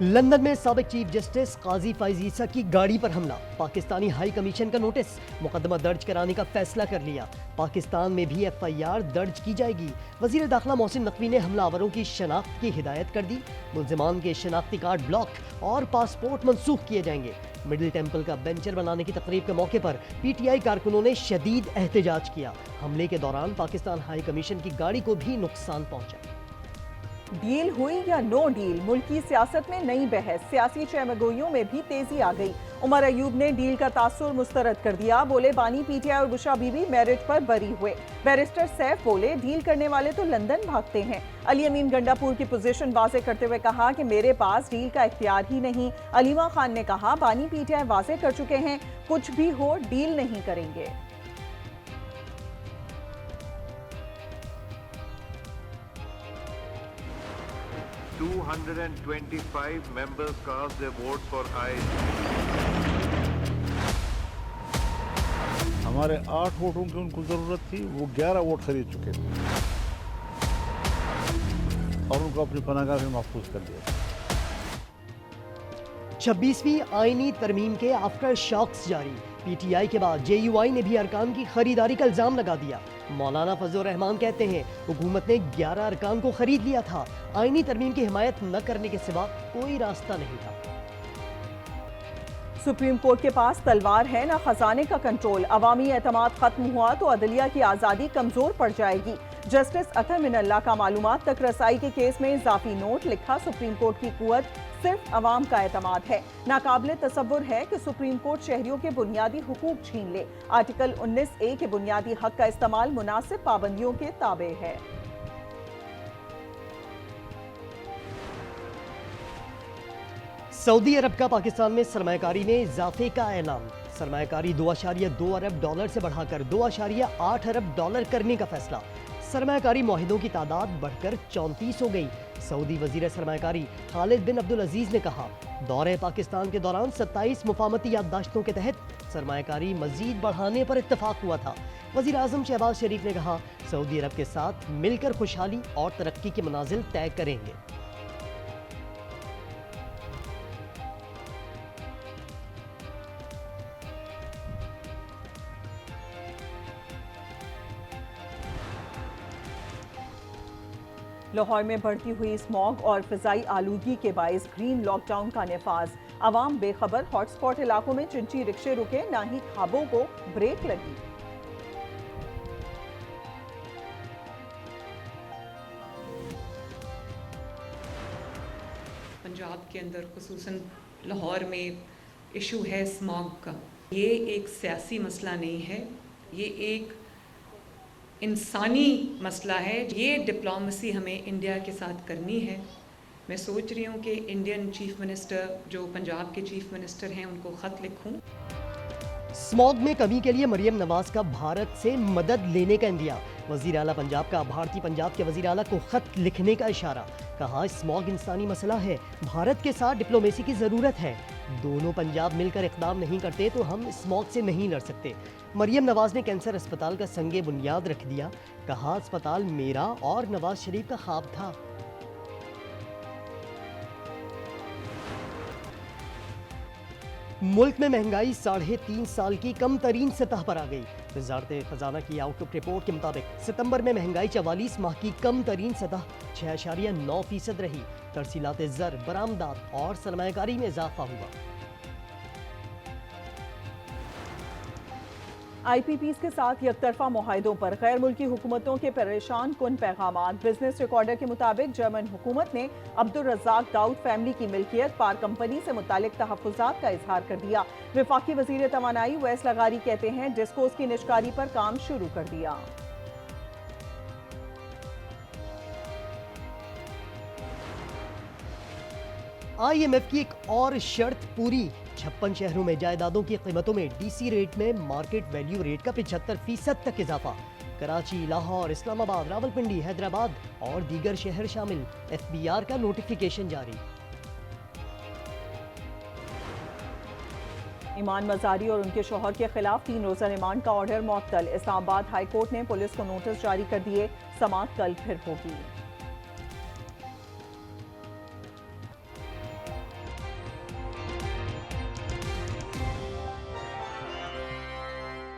London में साबिक chief justice काजी फैज ईसा की गाड़ी पर हमला, पाकिस्तानी हाई कमीशन का नोटिस, मुकदमा दर्ज कराने का फैसला कर लिया। पाकिस्तान में भी एफआईआर दर्ज की जाएगी। वजीर दाखिला मोहसिन नकवी ने हमलावरों की शनाख्त की हिदायत कर दी। मुल्जिमान के शनाख्ती कार्ड ब्लॉक और पासपोर्ट मंसूख किए जाएंगे। मिडिल टेम्पल का बेंचर बनाने की तकरीब के मौके पर पीटीआई कारकुनों ने शदीद एहतजाज किया। हमले के दौरान पाकिस्तान हाई कमीशन की गाड़ी को भी नुकसान पहुंचा। डील हुई या नो डील, मुल्की सियासत में नई बहस, सियासी चहमगोइयों में भी तेजी आ गई। उमर अयूब ने डील का तासुर मुस्तरद कर दिया। बोले बानी पीटीआई और बुशरा बीबी मैरिज पर बरी हुए। बैरिस्टर सैफ बोले डील करने वाले तो लंदन भागते हैं। अली अमीन गंडापुर की पोजीशन वाजे करते हुए कहा कि मेरे पास डील का इख्तियार ही नहीं। अलीमा खान ने कहा बानी पीटीआई वाजे कर चुके हैं, कुछ भी हो डील नहीं करेंगे। $225 members cast their vote for aye. हमारे 8 वोटों की उनको जरूरत थी, वो 11 वोट खरीद चुके थे और उनको अपनी पनाहगाह में महफूज कर दिया। 26वीं आईनी तरमीम के आफ्टर शॉक्स जारी। पीटीआई के बाद जेयूआई ने भी अरकान की खरीदारी का इल्जाम लगा दिया। मौलाना फजलुर रहमान कहते हैं हुकूमत ने 11 अरकान को खरीद लिया था। आईनी तरमीम की हिमायत न करने के सिवा कोई रास्ता नहीं था। सुप्रीम कोर्ट के पास तलवार है ना खजाने का कंट्रोल। अवामी एतमाद खत्म हुआ तो अदलिया की आज़ादी कमजोर पड़ जाएगी। जस्टिस अतर मिनल्ला का मालूमात तक रसाई के केस में इजाफी नोट लिखा। सुप्रीम कोर्ट की कुव्वत सिर्फ अवाम का एतमाद है। नाकाबिले तसव्वुर है कि सुप्रीम कोर्ट शहरियों के बुनियादी हुकूक छीन ले। आर्टिकल 19A के बुनियादी हक का इस्तेमाल मुनासिब पाबंदियों के ताबे है। सऊदी अरब का पाकिस्तान में सरमायाकारी में इजाफे का ऐलान। सरमायाकारी $2.2 अरब से बढ़ाकर $2.8 अरब करने का फैसला। सरमायाकारी मुआहिदों की तादाद बढ़कर 34 हो गई। सऊदी वजीर सरमायाकारी खालिद बिन अब्दुल अजीज ने कहा दौरे पाकिस्तान के दौरान 27 मुफाहमती याददाश्तों के तहत सरमायाकारी मजीद बढ़ाने पर इत्तफाक हुआ था। वजीर आजम शहबाज शरीफ ने कहा सऊदी अरब के साथ मिलकर खुशहाली और तरक्की के मनाजिल तय करेंगे। लाहौर में बढ़ती हुई स्मॉग और फिजाई आलूगी के बायस ग्रीन लॉकडाउन का नफाज। अवाम बेखबर, हॉटस्पॉट इलाकों में चिंची रिक्शे रुके, ना ही खाबों को ब्रेक लगी। पंजाब के अंदर खुसूसन लाहौर में इशू है स्मॉग का। ये एक सियासी मसला नहीं है, ये एक इंसानी मसला है। ये डिप्लोमेसी हमें इंडिया के साथ करनी है। मैं सोच रही हूँ कि इंडियन चीफ मिनिस्टर जो पंजाब के चीफ मिनिस्टर हैं उनको ख़त लिखूँ। स्मॉग में कमी के लिए मरियम नवाज का भारत से मदद लेने का इंदिया। वजीर आला पंजाब का भारतीय पंजाब के वजीर आला को खत लिखने का इशारा। कहा स्मॉग इंसानी मसला है, भारत के साथ डिप्लोमेसी की जरूरत है। दोनों पंजाब मिलकर इकदाम नहीं करते तो हम स्मॉग से नहीं लड़ सकते। मरियम नवाज ने कैंसर अस्पताल का संगे बुनियाद रख दिया। कहा अस्पताल मेरा और नवाज शरीफ का ख्वाब था। मुल्क में महंगाई 3.5 साल की कम तरीन सतह पर आ गई। वजारत खजाना की आउटलुक रिपोर्ट के मुताबिक सितंबर में महंगाई 44 माह की कम तरीन सतह 6.9% रही। तरसीलात ज़र, बरामदात और सरमायाकारी में इजाफा हुआ। IPPs के साथ यकतरफा मुआहिदों पर गैर मुल्की हुकूमतों के परेशान कुन पैगामात। बिजनेस रिकॉर्डर के मुताबिक जर्मन हुकूमत ने अब्दुल रज़ाक दाऊद फैमिली की मिल्कियत पार कंपनी से मुतालिक तहफ़्फ़ुज़ात का इजहार कर दिया। वफाकी वज़ीर तवानाई उवैस लगारी कहते हैं डिस्कोस की निष्कारी पर काम शुरू कर दिया। IMF की एक और शर्त पूरी। 56 शहरों में जायदादों की कीमतों में DC रेट में मार्केट वैल्यू रेट का 75% तक इजाफा। कराची, लाहौर, इस्लामाबाद, रावलपिंडी, हैदराबाद और दीगर शहर शामिल। FBR का नोटिफिकेशन जारी। ईमान मजारी और उनके शौहर के खिलाफ 3 रोजा रिमांड का ऑर्डर मुअत्तल। इस्लामाबाद हाई कोर्ट ने पुलिस को नोटिस जारी कर दिए। समाअत कल फिर होगी।